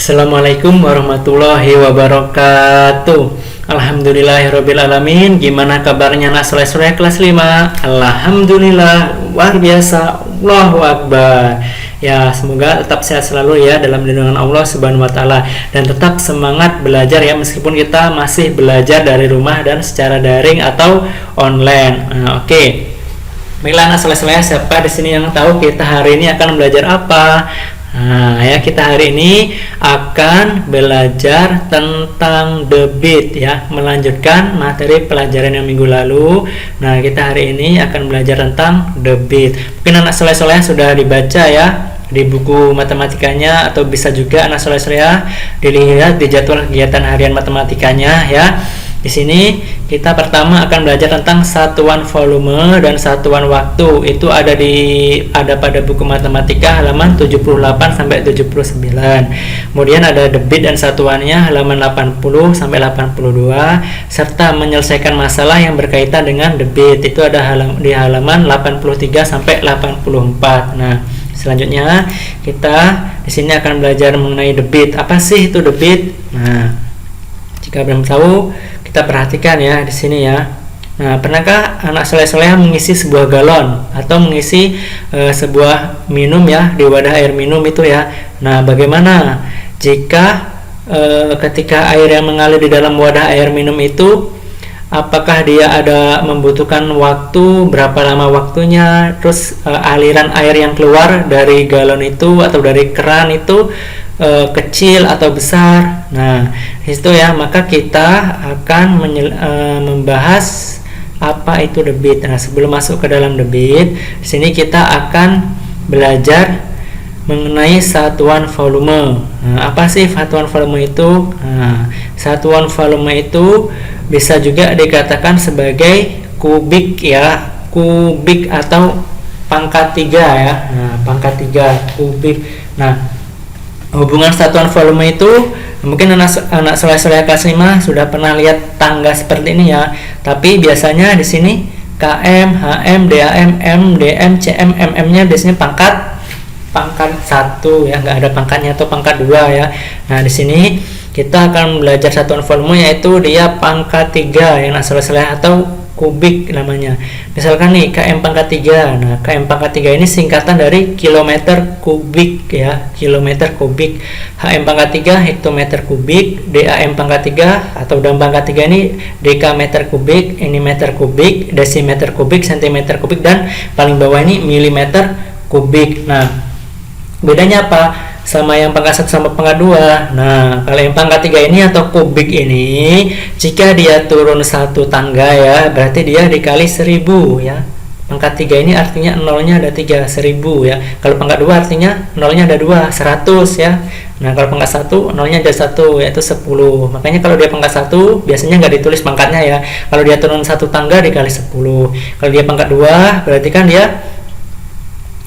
Assalamualaikum warahmatullahi wabarakatuh. Alhamdulillahirrabbilalamin. Gimana kabarnya anak soleh-soleh kelas 5? Alhamdulillah, luar biasa. Allahu Akbar. Ya, semoga tetap sehat selalu ya dalam lindungan Allah Subhanahu wa taala, dan tetap semangat belajar ya, meskipun kita masih belajar dari rumah dan secara daring atau online. Oke. Baiklah anak soleh-soleh, siapa di sini yang tahu kita hari ini akan belajar apa? Kita hari ini akan belajar tentang debit ya, melanjutkan materi pelajaran yang minggu lalu. Nah, kita hari ini akan belajar tentang debit. Mungkin anak soleh-soleh sudah dibaca ya di buku matematikanya, atau bisa juga anak soleh-soleh dilihat di jadwal kegiatan harian matematikanya ya. Di sini kita pertama akan belajar tentang satuan volume dan satuan waktu. Itu ada pada buku matematika halaman 78 sampai 79. Kemudian ada debit dan satuannya halaman 80 sampai 82, serta menyelesaikan masalah yang berkaitan dengan debit. Itu ada di halaman 83 sampai 84. Nah, selanjutnya kita di sini akan belajar mengenai debit. Apa sih itu debit? Nah, jika belum tahu, kita perhatikan ya di sini ya. Nah, pernahkah anak soleh-soleh mengisi sebuah galon atau mengisi sebuah minum ya di wadah air minum itu ya? Nah, bagaimana jika ketika air yang mengalir di dalam wadah air minum itu, apakah dia ada membutuhkan waktu, berapa lama waktunya, terus aliran air yang keluar dari galon itu atau dari keran itu kecil atau besar. Nah, itu ya, maka kita akan membahas apa itu debit. Nah, sebelum masuk ke dalam debit, di sini kita akan belajar mengenai satuan volume. Nah, apa sih satuan volume itu? Nah, satuan volume itu bisa juga dikatakan sebagai kubik ya, kubik atau pangkat 3 ya. Nah, pangkat 3 kubik. Nah, hubungan satuan volume itu mungkin anak soleh-soleh kelas 5 sudah pernah lihat tangga seperti ini ya. Tapi biasanya di sini km, hm, dam, m, dm, cm, mm-nya biasanya pangkat 1 ya, nggak ada pangkatnya, atau pangkat 2 ya. Nah, di sini kita akan belajar satuan volume, yaitu dia pangkat 3 yang anak soleh-soleh, atau kubik namanya. Misalkan nih km pangkat 3. Nah, km pangkat 3 ini singkatan dari kilometer kubik ya, kilometer kubik. Hm pangkat 3 hektometer kubik. Dam pangkat 3 atau dam pangkat 3 ini dekameter kubik. Ini meter kubik, desimeter kubik, sentimeter kubik, dan paling bawah ini milimeter kubik. Nah, bedanya apa sama yang pangkat 1 sama pangkat 2? Nah, kalau yang pangkat 3 ini atau kubik ini, jika dia turun satu tangga ya, berarti dia dikali 1000 ya. Pangkat 3 ini artinya nolnya ada 3, 1000 ya. Kalau pangkat 2 artinya nolnya ada 2, 100 ya. Nah, kalau pangkat 1 nolnya ada 1, yaitu 10. Makanya kalau dia pangkat 1 biasanya nggak ditulis pangkatnya ya. Kalau dia turun satu tangga dikali 10. Kalau dia pangkat 2 berarti kan dia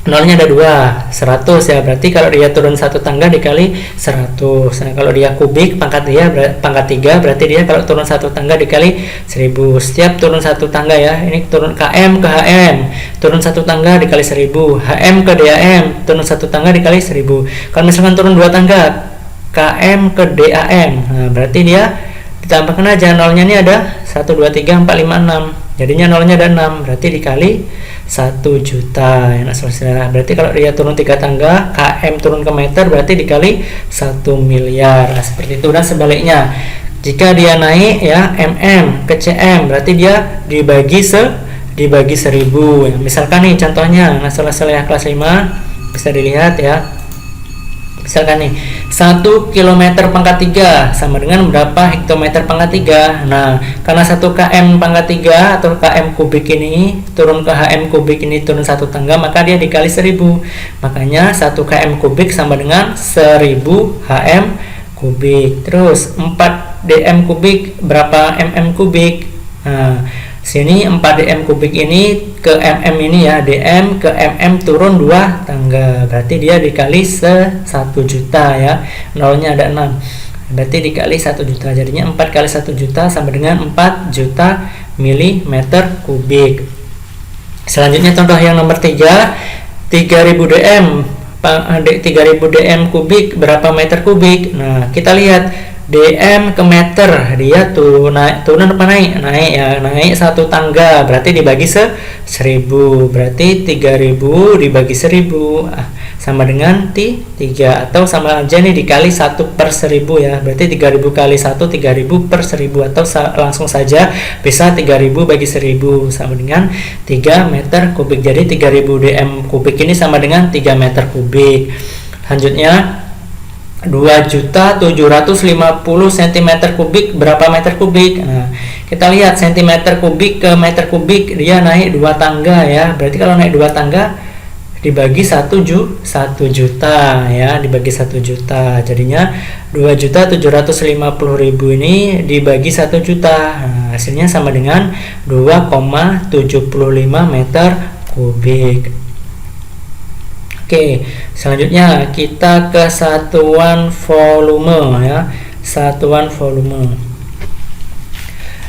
nolnya ada 2, 100 ya. Berarti kalau dia turun satu tangga dikali 100. Nah, kalau dia kubik pangkat 3 berarti dia kalau turun satu tangga dikali 1000. Setiap turun satu tangga ya, ini turun km ke hm, turun satu tangga dikali 1000. Hm ke dam, turun satu tangga dikali 1000. Kalau misalkan turun 2 tangga, km ke dam, nah berarti dia ditambahkan aja nolnya, ini ada 1, 2, 3, 4, 5, 6. Jadinya nolnya ada 6, berarti dikali 1 juta ya. Berarti kalau dia turun 3 tangga, km turun ke meter, berarti dikali 1 miliar. Nah, seperti itu. Dan sebaliknya, jika dia naik ya mm ke cm, berarti dia dibagi 1000 ya. Misalkan nih contohnya, nah soleh kelas 5 bisa dilihat ya. Misalkan nih 1 km pangkat 3 sama dengan berapa hektometer pangkat 3. Nah, karena 1 km pangkat 3 atau km kubik ini turun ke hm kubik ini turun satu tangga, maka dia dikali 1000. Makanya 1 km kubik sama dengan 1000 hm kubik. Terus 4 dm kubik berapa mm kubik? Nah, sini 4 dm kubik ini ke mm ini ya, dm ke mm turun 2 tangga, berarti dia dikali 1 juta ya. Nolnya ada 6, berarti dikali 1 juta. Jadinya 4 kali 1 juta sama dengan 4 juta milimeter kubik. Selanjutnya contoh yang nomor 3, 3000 dm 3000 dm kubik berapa meter kubik. Nah, kita lihat dm ke meter, dia turun apa naik ya, naik satu tangga, berarti dibagi 1000, berarti 3000 dibagi 1000 sama dengan 3, atau sama aja nih dikali 1/1000 ya, berarti 3000 kali 1 3000 per 1000, atau langsung saja bisa 3000 bagi 1000 sama dengan 3 meter kubik. Jadi 3000 dm kubik ini sama dengan 3 meter kubik. Selanjutnya 2.750 cm kubik berapa meter kubik. Nah, kita lihat cm kubik ke meter kubik, dia naik 2 tangga ya, berarti kalau naik 2 tangga dibagi 1 juta ya, dibagi 1 juta, jadinya 2.750.000 ini dibagi 1 juta. Nah, hasilnya sama dengan 2,75 meter kubik. Oke, selanjutnya kita ke satuan volume ya, satuan volume.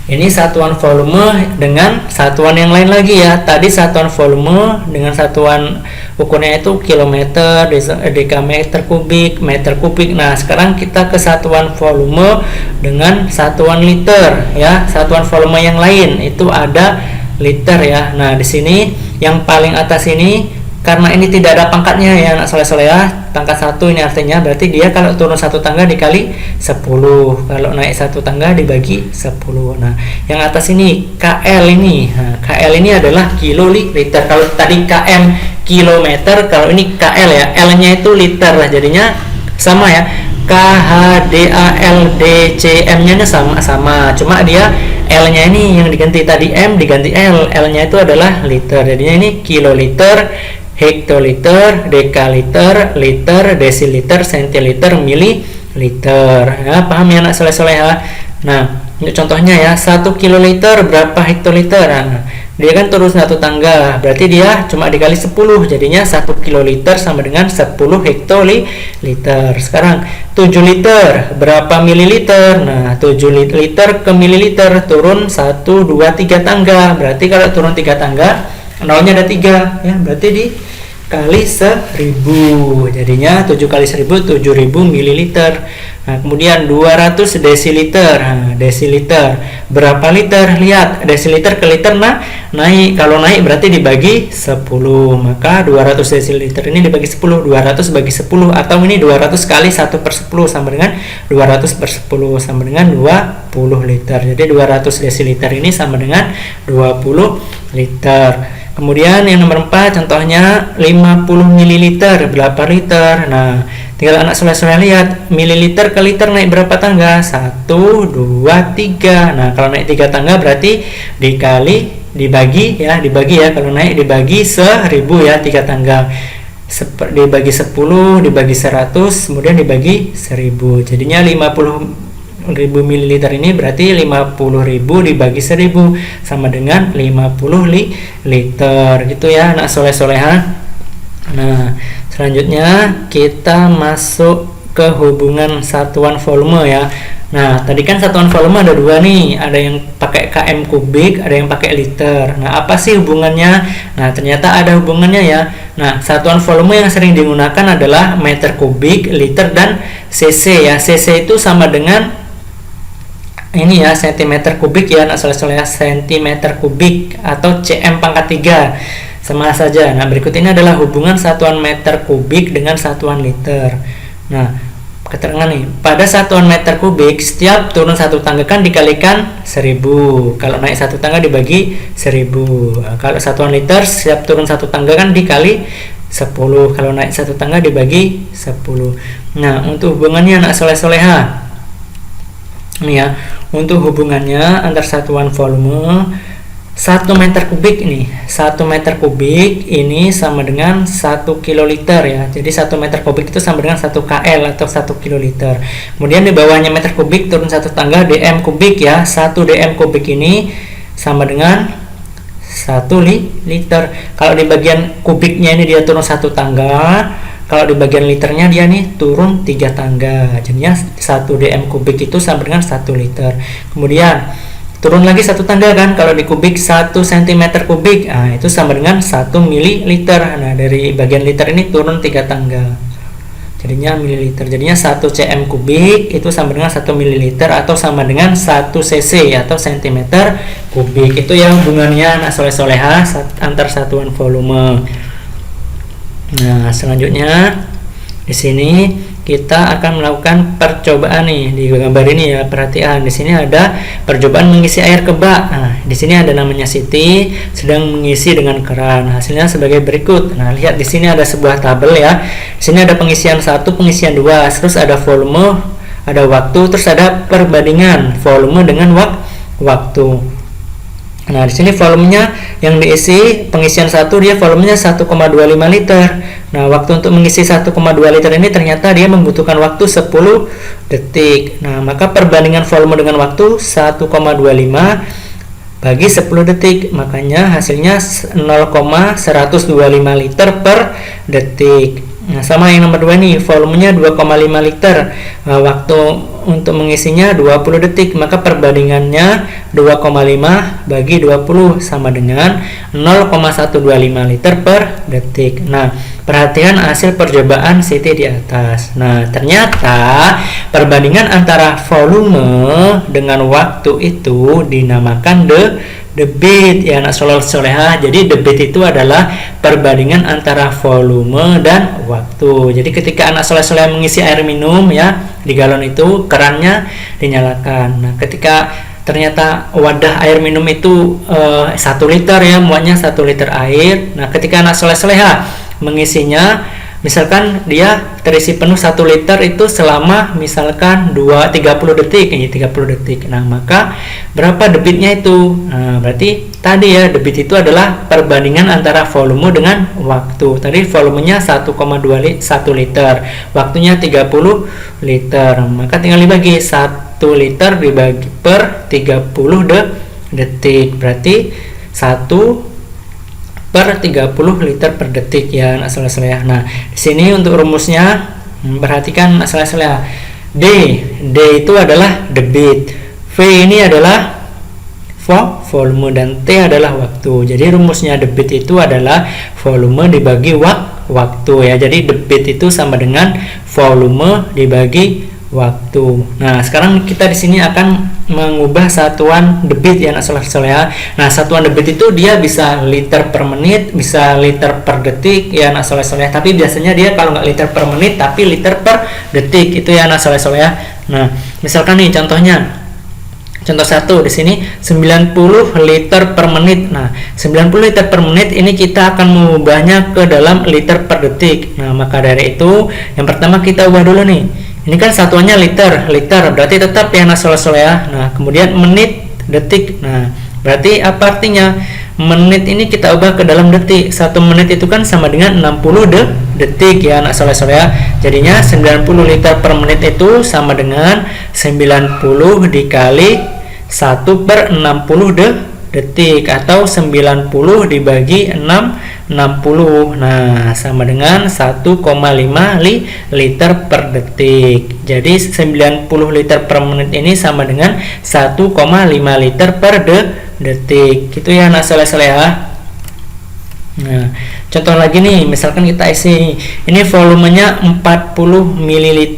Ini satuan volume dengan satuan yang lain lagi ya. Tadi satuan volume dengan satuan ukurnya itu kilometer, dekameter kubik, meter kubik. Nah, sekarang kita ke satuan volume dengan satuan liter ya. Satuan volume yang lain itu ada liter ya. Nah, di sini yang paling atas ini, karena ini tidak ada pangkatnya ya anak soleh-soleh ya, pangkat 1 ini artinya berarti dia kalau turun 1 tangga dikali 10, kalau naik 1 tangga dibagi 10. Nah, yang atas ini KL ini, nah, KL ini adalah kiloliter. Kalau tadi KM kilometer, kalau ini KL ya, L nya itu liter lah, jadinya sama ya, KHDALDCM nya sama, cuma dia L nya ini yang diganti, tadi M diganti L, L nya itu adalah liter, jadinya ini kiloliter, hektoliter, dekaliter, liter, desiliter, sentiliter, mililiter ya. Paham ya anak soleh-soleh ya? Nah, untuk contohnya ya, 1 kiloliter berapa hektoliter. Nah, dia kan turun 1 tangga, berarti dia cuma dikali 10, jadinya 1 kiloliter sama dengan 10 hektoliter. Sekarang 7 liter berapa mililiter. Nah, 7 liter ke mililiter turun 1, 2, 3 tangga, berarti kalau turun 3 tangga nolnya ada 3 ya, berarti dikali 1000, jadinya 7 kali 1000 7000 mililiter. Nah, kemudian 200 desiliter. Nah, desiliter berapa liter, lihat desiliter ke liter naik, kalau naik berarti dibagi 10, maka 200 desiliter ini dibagi 10, 200 bagi 10, atau ini 200 kali 1/10 sama dengan 200/10 sama dengan 20 liter. Jadi 200 desiliter ini sama dengan 20 liter. Kemudian yang nomor 4 contohnya 50 ml berapa liter. Nah, tinggal anak soleh-soleh lihat mililiter ke liter naik berapa tangga, 1, 2, 3. Nah, kalau naik 3 tangga berarti dibagi ya, kalau naik dibagi 1000 ya, 3 tangga dibagi 10 dibagi 100 kemudian dibagi 1000, jadinya 50.000 ml ini berarti 50.000 dibagi 1000 sama dengan 50 liter gitu ya anak soleh-solehan. Nah, selanjutnya kita masuk ke hubungan satuan volume ya. Nah, tadi kan satuan volume ada 2 nih, ada yang pakai km kubik, ada yang pakai liter. Nah, apa sih hubungannya? Nah, ternyata ada hubungannya ya. Nah, satuan volume yang sering digunakan adalah meter kubik, liter, dan cc ya. Cc itu sama dengan ini ya, cm kubik ya anak soleh-soleh, cm kubik atau cm pangkat 3 sama saja. Nah, berikut ini adalah hubungan satuan meter kubik dengan satuan liter. Nah, keterangan nih, pada satuan meter kubik setiap turun 1 tangga kan dikalikan 1000, kalau naik 1 tangga dibagi 1000. Nah, kalau satuan liter setiap turun 1 tangga kan dikali 10, kalau naik 1 tangga dibagi 10. Nah, untuk hubungannya anak soleh-soleha ini ya, untuk hubungannya antar satuan volume 1 meter kubik ini, 1 meter kubik ini sama dengan 1 kiloliter ya. Jadi 1 meter kubik itu sama dengan 1 KL atau 1 kiloliter. Kemudian di bawahnya meter kubik turun 1 tangga dm kubik ya. 1 dm kubik ini sama dengan 1 liter. Kalau di bagian kubiknya ini dia turun 1 tangga, kalau di bagian liternya dia nih turun 3 tangga. Jadinya 1 dm kubik itu sama dengan 1 liter. Kemudian turun lagi satu tangga kan, kalau di kubik 1 cm kubik, nah itu sama dengan 1 mililiter. Nah dari bagian liter ini turun 3 tangga, jadinya mililiter. Jadinya 1 cm kubik itu sama dengan 1 mililiter atau sama dengan 1 cc atau cm kubik. Itu yang hubungannya anak soleh-soleha antar satuan volume. Nah selanjutnya di sini kita akan melakukan percobaan nih di gambar ini ya. Perhatian di sini ada percobaan mengisi air ke bak. Nah, di sini ada namanya Siti sedang mengisi dengan keran. Hasilnya sebagai berikut. Nah, lihat di sini ada sebuah tabel ya. Di sini ada pengisian 1, pengisian 2, terus ada volume, ada waktu, terus ada perbandingan volume dengan waktu. Nah, di sini volumenya yang diisi pengisian 1 dia volumenya 1,25 liter. Nah, waktu untuk mengisi 1,2 liter ini ternyata dia membutuhkan waktu 10 detik. Nah, maka perbandingan volume dengan waktu 1,25 bagi 10 detik. Makanya hasilnya 0,125 liter per detik. Nah, sama yang nomor 2 nih, volumenya 2,5 liter. Nah, waktu untuk mengisinya 20 detik, maka perbandingannya 2,5 bagi 20 sama dengan 0,125 liter per detik. Nah, perhatikan hasil percobaan Siti di atas. Nah, ternyata perbandingan antara volume dengan waktu itu dinamakan debit ya anak soleha. Jadi debit itu adalah perbandingan antara volume dan waktu. Jadi ketika anak soleha mengisi air minum ya di galon itu kerannya dinyalakan. Nah, ketika ternyata wadah air minum itu 1 liter ya, muatnya 1 liter air. Nah, ketika anak soleha mengisinya, misalkan dia terisi penuh 1 liter itu selama misalkan 30 detik ini 30 detik. Nah, maka berapa debitnya itu? Nah, berarti tadi ya debit itu adalah perbandingan antara volume dengan waktu. Tadi volumenya 1,21 liter, waktunya 30 liter. Maka tinggal dibagi 1 liter dibagi per 30 detik. Berarti 1 per 30 liter per detik ya anak soleh-soleh. Nah, di sini untuk rumusnya perhatikan anak soleh-soleh. D itu adalah debit, V ini adalah volume, dan T adalah waktu. Jadi rumusnya debit itu adalah volume dibagi waktu ya. Jadi debit itu sama dengan volume dibagi waktu. Nah, sekarang kita di sini akan mengubah satuan debit ya anak soleh-soleh. Nah, satuan debit itu dia bisa liter per menit, bisa liter per detik ya anak soleh-soleh. Tapi biasanya dia kalau nggak liter per menit tapi liter per detik itu ya anak soleh-soleh. Nah, misalkan nih contohnya. Contoh 1 di sini 90 liter per menit. Nah, 90 liter per menit ini kita akan mengubahnya ke dalam liter per detik. Nah, maka dari itu yang pertama kita ubah dulu nih. Ini kan satuannya liter, berarti tetap ya anak soleh-soleh. Nah, kemudian menit, detik. Nah, berarti apa artinya? Menit ini kita ubah ke dalam detik. 1 menit itu kan sama dengan 60 detik ya anak soleh-soleh. Jadinya 90 liter per menit itu sama dengan 90 dikali 1 per 60 detik atau 90 dibagi 60. Nah, sama dengan 1,5 liter per detik. Jadi 90 liter per menit ini sama dengan 1,5 liter per detik. Gitu ya anak soleh-soleh. Nah, contoh lagi nih, misalkan kita isi ini volumenya 40 ml.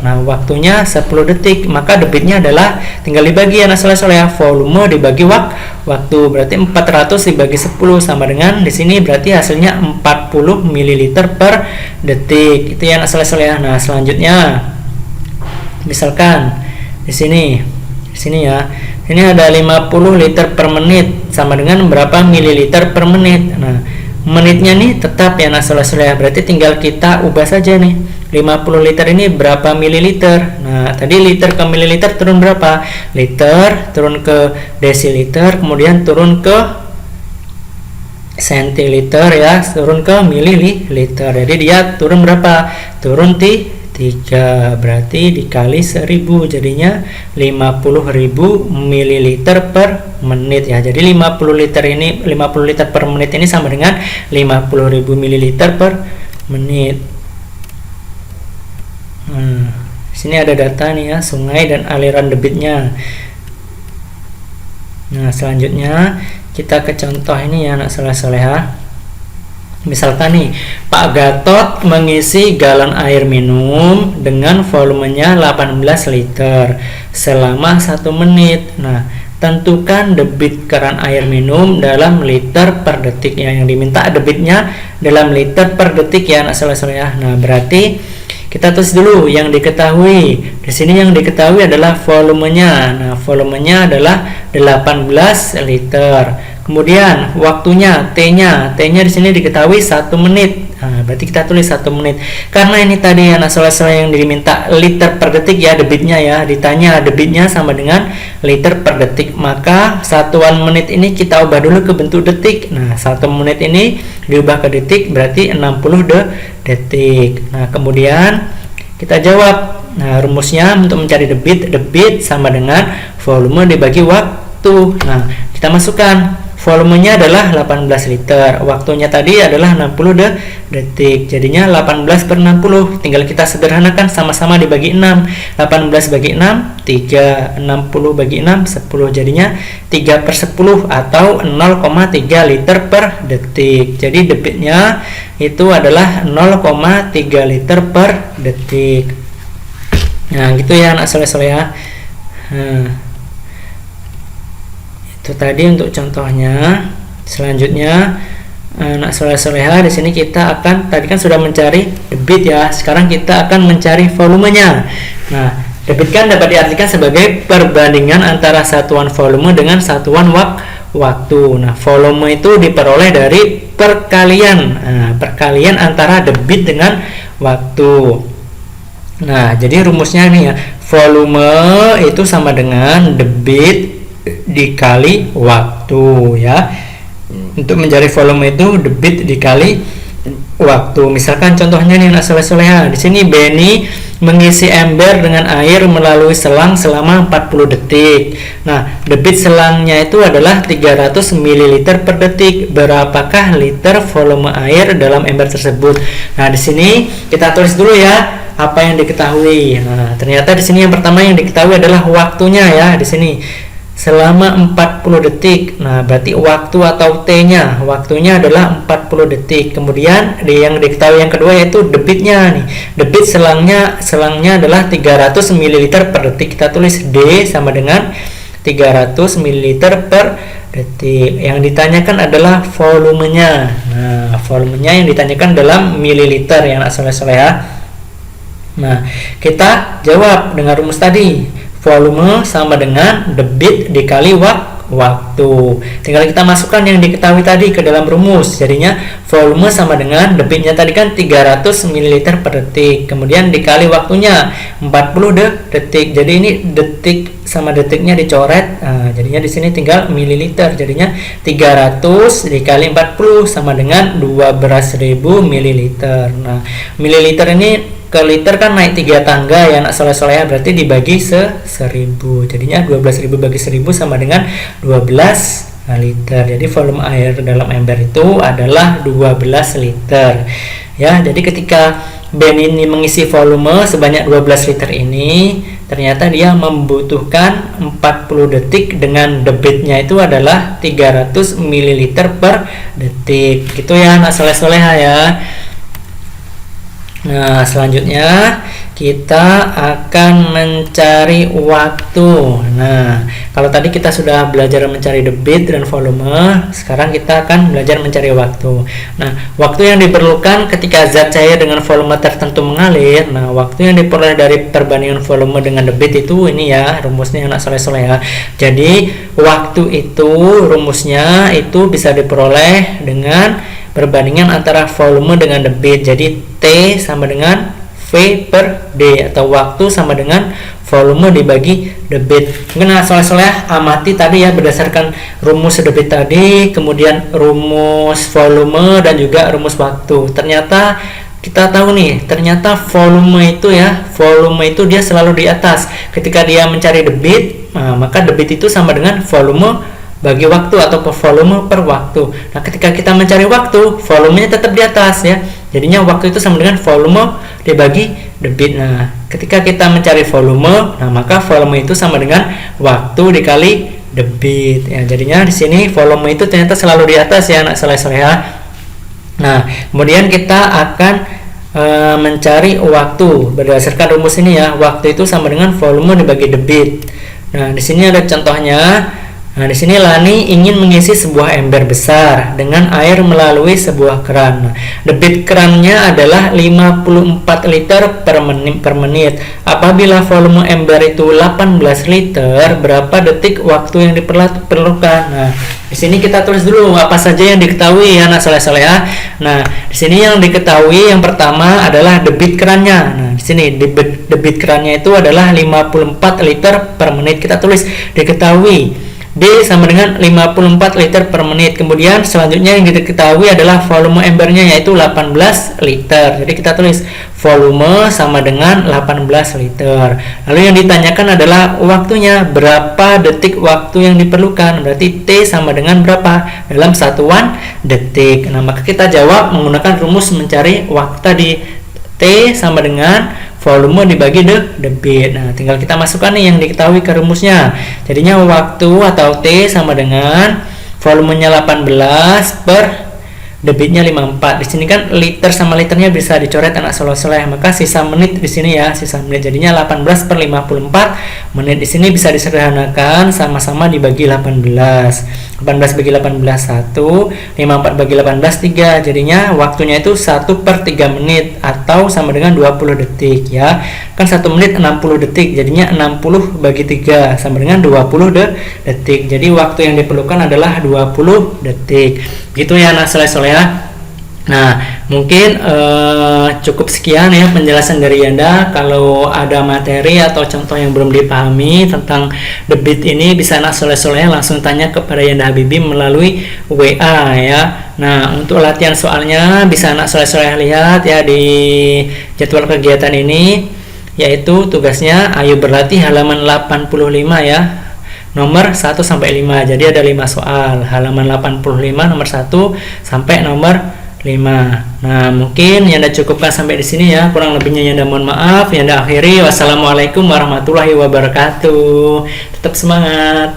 Nah, waktunya 10 detik, maka debitnya adalah tinggal dibagi anak soleh-soleh, volume dibagi waktu, berarti 400 dibagi 10 sama dengan di sini berarti hasilnya 40 ml per detik. Itu ya anak soleh-soleh. Nah, selanjutnya misalkan di sini ya. Ini ada 50 liter per menit sama dengan berapa mililiter per menit. Nah, menitnya nih tetap ya anak soleh-soleh, berarti tinggal kita ubah saja nih. 50 liter ini berapa mililiter? Nah, tadi liter ke mililiter turun berapa? Liter turun ke desiliter, kemudian turun ke sentiliter ya, turun ke mililiter. Jadi dia turun berapa? Turun 3, berarti dikali 1000 jadinya 50.000 mililiter per menit ya. Jadi 50 liter per menit ini sama dengan 50.000 mililiter per menit. Sini ada data nih ya, sungai dan aliran debitnya. Nah, selanjutnya kita ke contoh ini ya anak soleh-soleha. Misalkan nih, Pak Gatot mengisi galon air minum dengan volumenya 18 liter selama 1 menit. Nah, tentukan debit keran air minum dalam liter per detik ya. Yang diminta debitnya dalam liter per detik ya anak soleh-soleh ya. Nah, berarti kita tulis dulu yang diketahui. Di sini yang diketahui adalah volumenya. Nah, volumenya adalah 18 liter. Kemudian waktunya, T-nya di sini diketahui 1 menit. Nah, berarti kita tulis 1 menit. Karena ini tadi anak soleh-soleh yang diminta liter per detik ya debitnya ya. Ditanya debitnya sama dengan liter per detik. Maka satuan menit ini kita ubah dulu ke bentuk detik. Nah, 1 menit ini diubah ke detik berarti 60 detik. Nah, kemudian kita jawab. Nah, rumusnya untuk mencari debit sama dengan volume dibagi waktu. Nah, kita masukkan. Volumenya adalah 18 liter. Waktunya tadi adalah 60 detik. Jadinya 18 per 60. Tinggal kita sederhanakan sama-sama dibagi 6. 18 bagi 6, 3. 60 bagi 6, 10. Jadinya 3 per 10 atau 0,3 liter per detik. Jadi debitnya itu adalah 0,3 liter per detik. Nah, gitu ya anak soleh-soleh ya. Itu tadi untuk contohnya. Selanjutnya anak soleh-soleha di sini kita akan tadi kan sudah mencari debit ya. Sekarang kita akan mencari volumenya. Nah, debit kan dapat diartikan sebagai perbandingan antara satuan volume dengan satuan waktu. Nah, volume itu diperoleh dari perkalian. Nah, perkalian antara debit dengan waktu. Nah, jadi rumusnya nih ya. Volume itu sama dengan debit dikali waktu ya. Untuk mencari volume itu debit dikali waktu. Misalkan contohnya nih anak soleh-soleha. Di sini Benny mengisi ember dengan air melalui selang selama 40 detik. Nah, debit selangnya itu adalah 300 ml per detik. Berapakah liter volume air dalam ember tersebut? Nah, di sini kita tulis dulu ya apa yang diketahui. Nah, ternyata di sini yang pertama yang diketahui adalah waktunya ya di sini. Selama 40 detik. Nah, berarti waktu atau T-nya, waktunya adalah 40 detik. Kemudian yang diketahui yang kedua yaitu debitnya nih. Debit selangnya adalah 300 ml per detik. Kita tulis D sama dengan 300 ml per detik. Yang ditanyakan adalah volumenya. Nah, volumenya yang ditanyakan dalam mililiter yang soleh-soleh ya. Nah, kita jawab dengan rumus tadi. Volume sama dengan debit dikali waktu. Tinggal kita masukkan yang diketahui tadi ke dalam rumus. Jadinya volume sama dengan debitnya tadi kan 300 ml per detik. Kemudian dikali waktunya 40 detik. Jadi ini detik sama detiknya dicoret. Nah, jadinya di sini tinggal mililiter. Jadinya 300 dikali 40 sama dengan 12.000 mililiter. Nah, mililiter ini ke liter kan naik 3 tangga ya anak soleh-soleha, berarti dibagi 1000. Jadinya 12.000 bagi 1000 sama dengan 12 liter. Jadi volume air dalam ember itu adalah 12 liter. Ya, jadi ketika Ben ini mengisi volume sebanyak 12 liter ini, ternyata dia membutuhkan 40 detik dengan debitnya itu adalah 300 ml per detik. Gitu ya anak soleh-soleha ya. Nah, selanjutnya kita akan mencari waktu. Nah, kalau tadi kita sudah belajar mencari debit dan volume, sekarang kita akan belajar mencari waktu. Nah, waktu yang diperlukan ketika zat cair dengan volume tertentu mengalir. Nah, waktu yang diperoleh dari perbandingan volume dengan debit itu ini ya, rumusnya anak soleh-soleh ya. Jadi, waktu itu rumusnya itu bisa diperoleh dengan perbandingan antara volume dengan debit. Jadi T sama dengan V per D, atau waktu sama dengan volume dibagi debit. Mungkin soleh-soleh amati tadi ya berdasarkan rumus debit tadi, kemudian rumus volume dan juga rumus waktu. Ternyata kita tahu nih, ternyata volume itu dia selalu di atas. Ketika dia mencari debit, maka debit itu sama dengan volume bagi waktu atau volume per waktu. Nah, ketika kita mencari waktu, volumenya tetap di atas ya. Jadinya waktu itu sama dengan volume dibagi debit. Nah, ketika kita mencari volume, nah maka volume itu sama dengan waktu dikali debit ya. Jadinya di sini volume itu ternyata selalu di atas ya anak soleh-soleha. Nah, kemudian kita akan mencari waktu berdasarkan rumus ini ya. Waktu itu sama dengan volume dibagi debit. Nah, di sini ada contohnya. Nah, di sini Lani ingin mengisi sebuah ember besar dengan air melalui sebuah keran. Nah, debit kerannya adalah 54 liter per menit. Apabila volume ember itu 18 liter, berapa detik waktu yang diperlukan? Nah, di sini kita tulis dulu apa saja yang diketahui ya anak soleh-soleha. Nah, di sini yang diketahui yang pertama adalah debit kerannya. Nah, di sini debit kerannya itu adalah 54 liter per menit. Kita tulis diketahui D sama dengan 54 liter per menit. Kemudian selanjutnya yang diketahui adalah volume embernya yaitu 18 liter. Jadi kita tulis volume sama dengan 18 liter. Lalu yang ditanyakan adalah waktunya, berapa detik waktu yang diperlukan. Berarti T sama dengan berapa dalam satuan detik. Nah, maka kita jawab menggunakan rumus mencari waktu tadi. T sama dengan volume dibagi debit. Nah, tinggal kita masukkan nih yang diketahui ke rumusnya. Jadinya waktu atau T sama dengan volumenya 18 per debitnya 54. Di sini kan liter sama liternya bisa dicoret anak soleh-soleh. Maka sisa menit di sini ya, sisa menit jadinya 18 per 54 menit. Di sini bisa disederhanakan sama-sama dibagi 18. 18 bagi 18 1, 54 bagi 18 3. Jadinya waktunya itu 1 per 3 menit atau sama dengan 20 detik ya. Kan 1 menit 60 detik. Jadinya 60 bagi 3 sama dengan 20 detik. Jadi waktu yang diperlukan adalah 20 detik. Gitu ya anak soleh-soleh. Nah, mungkin cukup sekian ya penjelasan dari Yanda. Kalau ada materi atau contoh yang belum dipahami tentang debit ini, bisa anak soleh-soleh langsung tanya kepada Yanda Habibi melalui WA ya. Nah, untuk latihan soalnya bisa anak soleh-soleh lihat ya di jadwal kegiatan ini, yaitu tugasnya ayo berlatih halaman 85 ya. Nomor 1 sampai 5. Jadi ada 5 soal. Halaman 85 nomor 1 sampai nomor 5. Nah, mungkin Yanda cukupkan sampai di sini ya. Kurang lebihnya Yanda mohon maaf. Yanda akhiri. Wassalamualaikum warahmatullahi wabarakatuh. Tetap semangat.